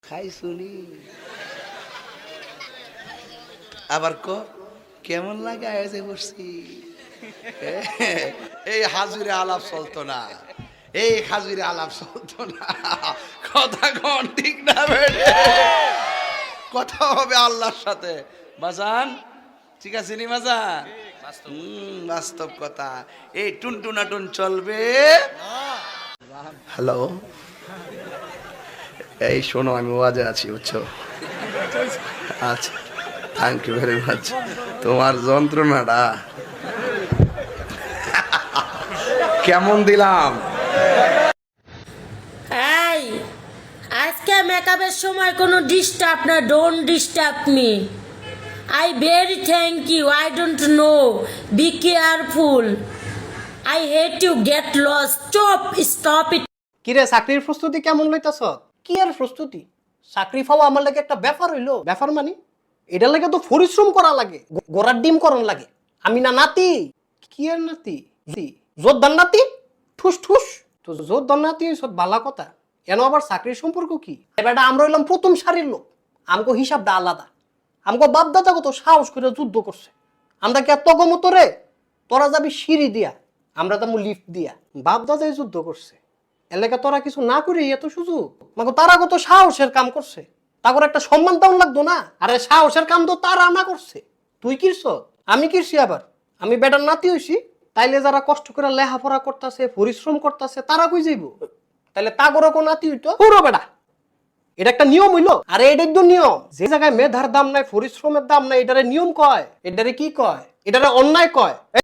খাই শুনি আবার কেমন লাগে আয়োজে বসছি। এই হাজুরে আলাপ চলতো না, এই হাজুরে আলাপ চলতো না। কথা কোন ঠিক না বেড়ে কথা হবে আল্লাহর সাথে বাজান, ঠিক আছে নি বাজান? বাস্তব কথা। এই টুনটুনাটুন চলবে। হ্যালো, এই শোনো, আমি ওয়াজে আছি বুঝছো? আচ্ছা, থ্যাংক ইউ ভেরি মাচ। তোমার যন্ত্রণাটা কেমন দিলাম? এই আজকে মেকআপের সময় কোনো ডিস্টার্ব না, don't disturb me. I very thank you, I don't know, be careful, I hate you, get lost, stop it. কিরে চাকরির প্রস্তুতি কেমন লইতাছ? কি আর প্রস্তুতি, চাকরি পাওয়া আমার লাগে একটা ব্যাপার হইলো। ব্যাপার মানে এটার লাগে তো পরিশ্রম করা লাগে, গোড়ার ডিম করন লাগে। আমি না নাতি, কি আর নাতি, জোরদার নাতি, ঠুস ঠুস। তো জোরদার নাতি সব বালা কথা, এন আবার চাকরির সম্পর্ক কি? এবার আমরা হইলাম প্রথম সারির লোক, আমগো হিসাবটা আলাদা। আমগো বাপ দাদা কত সাহস করে যুদ্ধ করছে, আমরা কি এত গমতো রে? তোরা যাবি সিঁড়ি দিয়া, আমরা যাবো লিফট দিয়া। বাপ দাদাই যুদ্ধ করছে, এলাকা তোরা কিছু না করে এত সুযোগ মাগো, তারা কত সাহসের কাম করছে, তারপর একটা সম্মান তেমন লাগতো না? আরে সাহসের কাম তো তারা না করছে, তুই কিরছ, আমি কিরছি। আবার আমি বেটার নাতি হইছি, তাইলে যারা কষ্ট করে লেখাপড়া করতেছে, পরিশ্রম করতেছে, তারা কই যাইব? তাইলে তাগরও কোন নাতি হইতো পুরো বেটা। এটা একটা নিয়ম হইলো? আরে এটাই তো নিয়ম। যে জায়গায় মেধার দাম নাই, পরিশ্রমের দাম নাই, এটারে নিয়ম কয়। এটারে কি কয়? এটারে অন্যায় কয়।